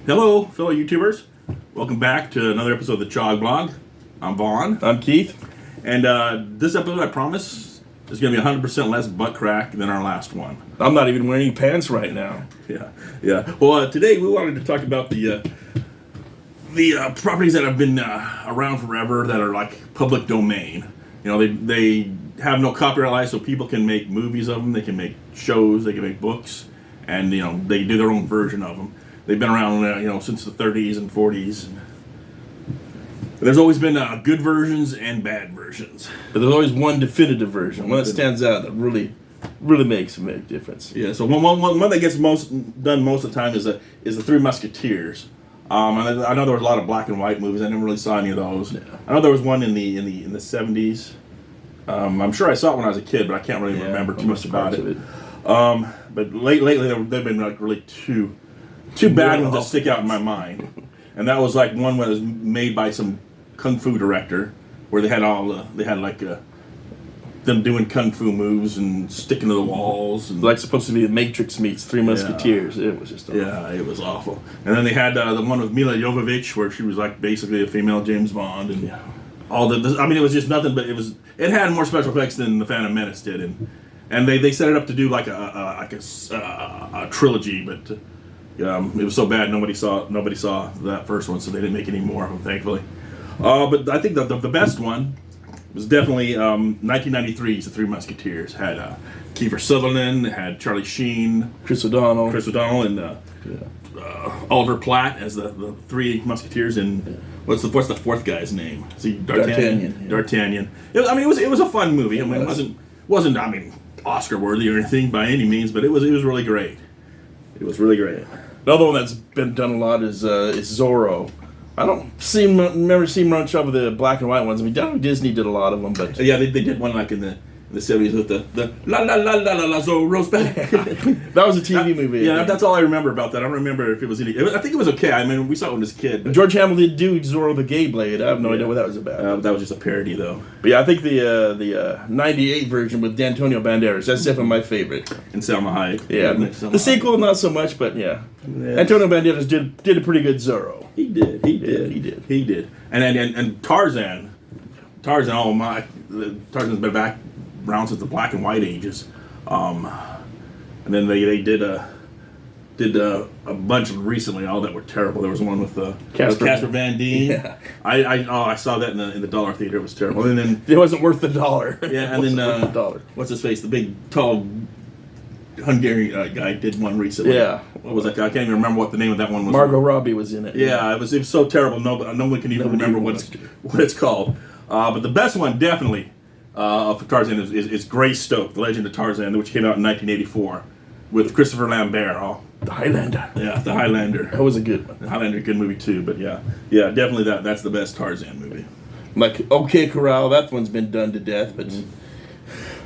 Hello, fellow YouTubers. Welcome back to another episode of the Chog Blog. I'm Vaughn. I'm Keith. And this episode, I promise, is going to be 100% less butt crack than our last one. I'm not even wearing pants right now. Yeah. Well, today we wanted to talk about the properties that have been around forever that are like public domain. You know, they have no copyright license, so people can make movies of them. They can make shows. They can make books, and you know they do their own version of them. They've been around, since the 30s and 40s. And there's always been good versions and bad versions. But there's always one definitive version, one that stands out that really makes a big difference. Yeah. So one that gets done most of the time is the Three Musketeers. I know there was a lot of black and white movies. I never really saw any of those. Yeah. I know there was one in the 70s. I'm sure I saw it when I was a kid, but I can't really remember too much about it. But lately they've been like really two bad ones that stick out in my mind, and that was like one that was made by some kung fu director, where they had them doing kung fu moves and sticking to the walls, and like supposed to be the Matrix meets Three Musketeers. Yeah. It was just awful. Yeah, it was awful. And then they had the one with Mila Jovovich, where she was like basically a female James Bond, and it was just nothing, but it had more special effects than the Phantom Menace did, and they set it up to do like a trilogy, but. It was so bad nobody saw that first one, so they didn't make any more of them, thankfully. But I think the best one was definitely 1993's The Three Musketeers. Had Kiefer Sutherland, had Charlie Sheen, Chris O'Donnell, and Oliver Platt as the Three Musketeers. And what's the fourth guy's name? Is he D'Artagnan? Yeah. D'Artagnan. It was a fun movie. I mean, it wasn't Oscar worthy or anything by any means, but it was really great. It was really great. Another one that's been done a lot is Zorro. I don't remember seeing much of the black and white ones. I mean, Disney did a lot of them, but yeah, they did one like in the 70s with the la la la la la la Zorro's back. That was a TV movie. Yeah, that's all I remember about that. I don't remember if it was any. I think it was okay. I mean, we saw it when I was a kid. George Hamill did do Zorro the Gay Blade. I have no idea what that was about. That was just a parody, though. But yeah, I think the '98 version with Antonio Banderas, that's definitely my favorite. And Salma Hayek. Yeah, the sequel not so much, but yeah. Antonio Banderas did a pretty good Zorro. He did. And Tarzan. Oh my! Tarzan's been back around since the black and white ages, and then they did a bunch recently, all that were terrible. There was one with Casper Van Dien. Yeah. I saw that in the Dollar Theater. It was terrible. And then it wasn't worth the dollar. Yeah, and then what's his face? The big tall Hungarian guy did one recently. Yeah. What was that guy? I can't even remember what the name of that one was. Margot Robbie was in it. Yeah, it was so terrible. No one can even remember what it's called. But the best one definitely. For Tarzan is Greystoke, The Legend of Tarzan, which came out in 1984 with Christopher Lambert. The Highlander. Yeah, The Highlander. That was a good one. The Highlander, good movie too, but yeah, definitely that's the best Tarzan movie. Like OK Corral, that one's been done to death, but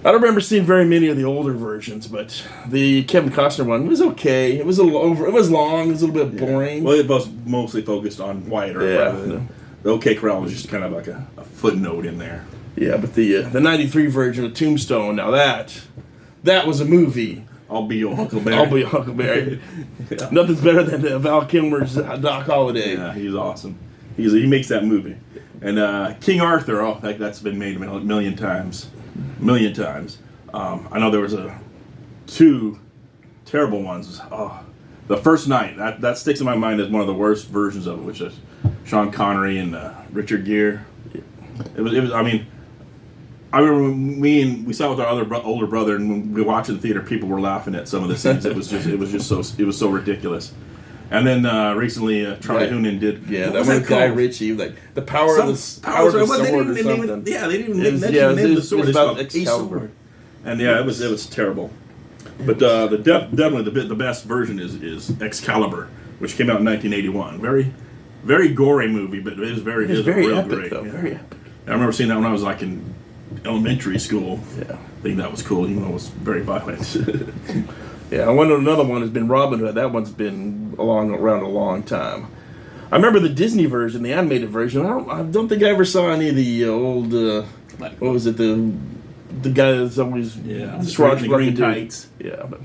I don't remember seeing very many of the older versions. But the Kevin Costner one was okay. It was a little over. It was long. It was a little bit boring. Well, it was mostly focused on Wyatt Earp. Yeah. The OK Corral was just kind of like a footnote in there. Yeah, but the '93 version of Tombstone, now that was a movie. I'll be your Huckleberry. I'll be your Huckleberry. Yeah. Nothing's better than Val Kilmer's Doc Holliday. Yeah, he's awesome. He makes that movie. And King Arthur, that's been made a million times. I know there was two terrible ones. The First Night, that sticks in my mind as one of the worst versions of it, which is Sean Connery and Richard Gere. It was. I mean, I remember we saw it with our older brother, and when we watched it in the theater, people were laughing at some of the scenes. It was so ridiculous. And then recently, Charlie Hunnam did. Yeah, that was Guy Ritchie, like the power of the sword or something. Yeah, they didn't even mention the sword. It's about Excalibur. And yeah, it was terrible. But definitely the best version is Excalibur, which came out in 1981. Very, very gory movie, but it was very epic, great. Though. Yeah. Very epic. I remember seeing that when I was like in elementary school. Yeah, I think that was cool, even though it was very violent. Yeah, I wonder another one has been Robin Hood. That one's been around a long time. I remember the Disney version, the animated version. I don't think I ever saw any of the old. What was it? The guy that's always the green tights. Yeah, but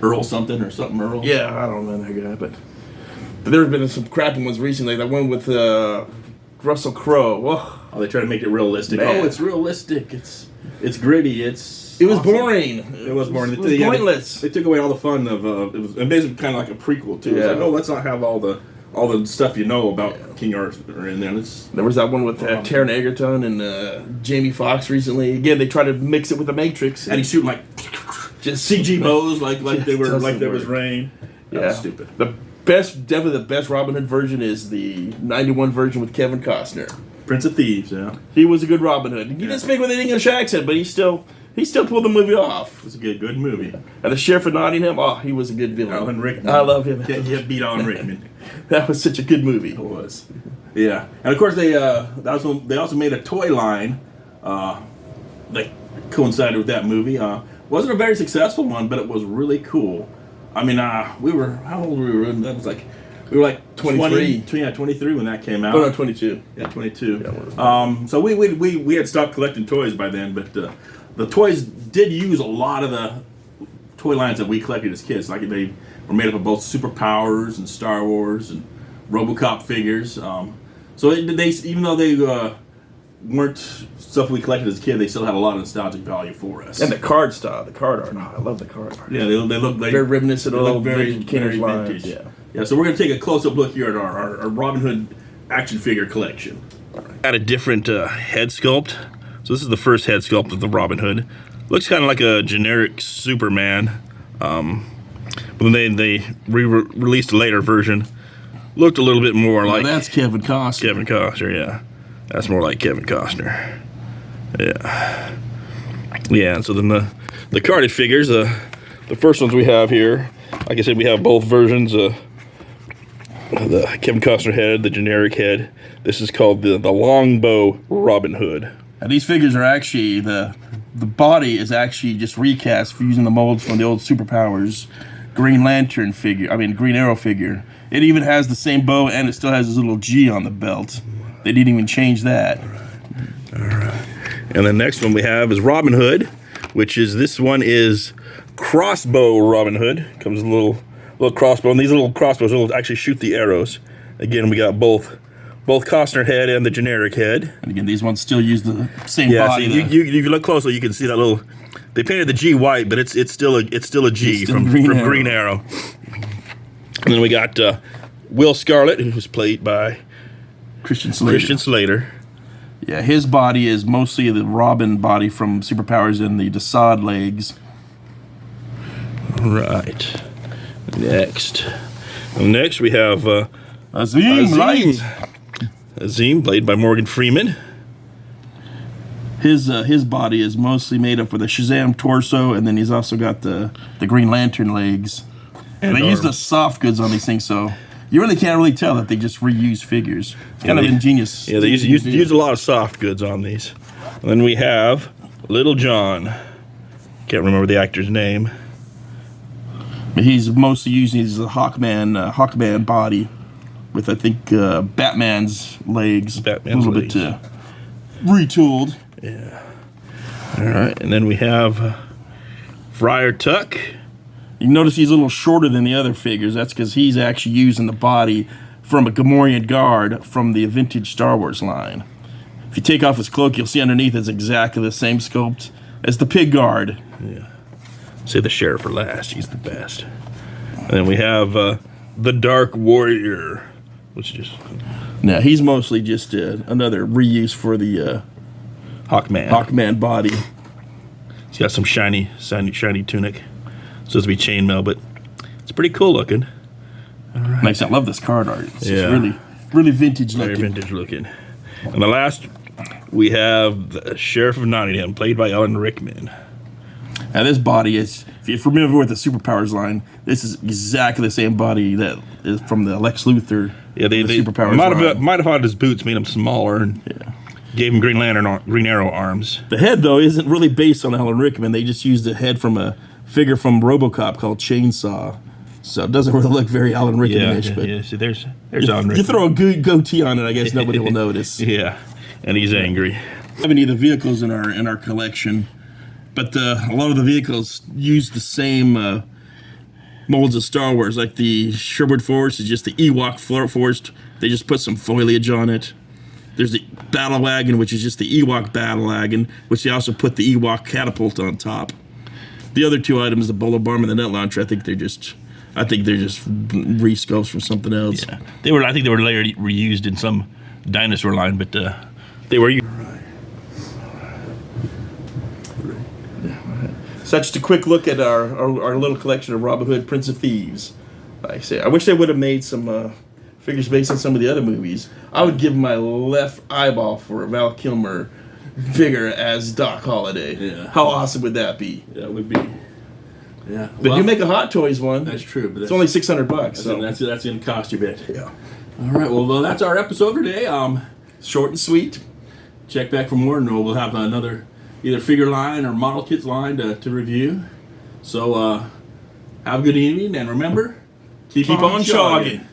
Earl something or something Earl. Yeah, I don't know that guy, but But there have been some crappy ones recently. That one with Russell Crowe. Oh, Oh, they try to make it realistic. Man. Oh, it's realistic. It's gritty. it was awesome. boring. It was boring. It was pointless. They took away all the fun of it was and basically kind of like a prequel too. It's Yeah. like, oh, let's not have all the stuff you know about King Arthur in there. It's, There was that one with Taron Egerton and Jamie Foxx recently. Again, they tried to mix it with The Matrix. and he's shooting like Just CG bows like they were doesn't like there was work. rain. That was stupid. Definitely the best Robin Hood version is the '91 version with Kevin Costner. Prince of Thieves. Yeah, He was a good Robin Hood. He didn't speak with an English accent, but he still pulled the movie off. it was a good movie. And the Sheriff of Nottingham, oh, he was a good villain. Alan Rickman. I love him. Can't beat Alan Rickman. That was such a good movie. It was. Yeah, and of course they also made a toy line that coincided with that movie. Wasn't a very successful one, but it was really cool. I mean, we were how old were we? That was like we were like 23. 23 when that came out. Oh no, 22. Yeah, 22. Yeah, So we had stopped collecting toys by then, but the toys did use a lot of the toy lines that we collected as kids. Like they were made up of both Superpowers and Star Wars and RoboCop figures. So they even though they weren't stuff we collected as a kid, they still had a lot of nostalgic value for us. And the card style, the card art. Oh, I love the card art. Yeah, they look like Very reminiscent they of look old very Kinder's lines. vintage. Yeah. Yeah, so we're gonna take a close up look here at our Robin Hood action figure collection. Got a different head sculpt. So this is the first head sculpt of the Robin Hood. Looks kind of like a generic Superman. But then they released a later version. Looked a little bit more like that's Kevin Costner. Kevin Costner. Yeah, that's more like Kevin Costner. Yeah. Yeah. So then the carded figures, the first ones we have here. Like I said, we have both versions. The Kevin Costner head, the generic head. This is called the Longbow Robin Hood. And these figures are actually the body is actually just recast for using the molds from the old Superpowers Green Lantern figure. I mean Green Arrow figure. It even has the same bow and it still has this little G on the belt. They didn't even change that. All right. And the next one we have is Robin Hood, which is this one is Crossbow Robin Hood. Comes with a little crossbow, and these little crossbows will actually shoot the arrows. Again, we got both Costner head and the generic head. And again, these ones still use the same Yeah, body. so you look closely, you can see that little. They painted the G white, but it's still a G It's still from Green Arrow. And then we got Will Scarlet, who was played by Christian Slater. Yeah, his body is mostly the Robin body from Superpowers and the Desaad legs. Right. Next we have Azim Light. Azim, played by Morgan Freeman. His body is mostly made up with a Shazam torso, and then he's also got the Green Lantern legs. And they use the soft goods on these things, so you really can't really tell that they just reuse figures. It's kind of ingenious. Yeah, they use a lot of soft goods on these. And then we have Little John. Can't remember the actor's name. He's mostly using his Hawkman body with, I think, Batman's legs. Batman's a little bit retooled. Yeah. All right, and then we have Friar Tuck. You notice he's a little shorter than the other figures. That's because he's actually using the body from a Gamorrean guard from the vintage Star Wars line. If you take off his cloak, you'll see underneath it's exactly the same sculpt as the pig guard. Yeah. Say the sheriff for last. He's the best. And then we have the Dark Warrior, which is Now he's mostly just another reuse for the Hawkman body. He's got some shiny tunic. Supposed to be chainmail, but it's pretty cool looking. Right. Nice. I love this card art. It's Yeah. just really vintage looking. Very vintage looking. And the last, we have the Sheriff of Nottingham, played by Alan Rickman. Now this body is, if you're familiar with the Superpowers line, this is exactly the same body that is from the Lex Luthor. Yeah, they Superpowers might have had his boots, made him smaller, and gave him Green Arrow arms. The head, though, isn't really based on Alan Rickman. They just used the head from a figure from RoboCop called Chainsaw. So it doesn't really look very Alan Rickman-ish. Yeah. See, there's Alan Rickman. You throw a good goatee on it, I guess nobody will notice. Yeah, and he's angry. We don't have any of the vehicles in our collection, but a lot of the vehicles use the same molds of Star Wars. Like the Sherwood Forest is just the Ewok forest. They just put some foliage on it. There's the Battle Wagon, which is just the Ewok Battle Wagon, which they also put the Ewok catapult on top. The other two items, the Bolo Barm and the Net Launcher, I think they're just resculpts from something else. Yeah, I think they were later reused in some dinosaur line, but they were. So that's just a quick look at our little collection of Robin Hood, Prince of Thieves. Like I say, I wish they would have made some figures based on some of the other movies. I would give my left eyeball for a Val Kilmer figure as Doc Holliday. Yeah. How awesome would that be? That would be. Yeah. But you make a Hot Toys one. That's true. But It's only $600. So that's going to cost you a bit. yeah, All right. Well, that's our episode for today. short and sweet. Check back for more, and we'll have another either figure line or model kits line to review. So have a good evening, and remember, keep on shogging.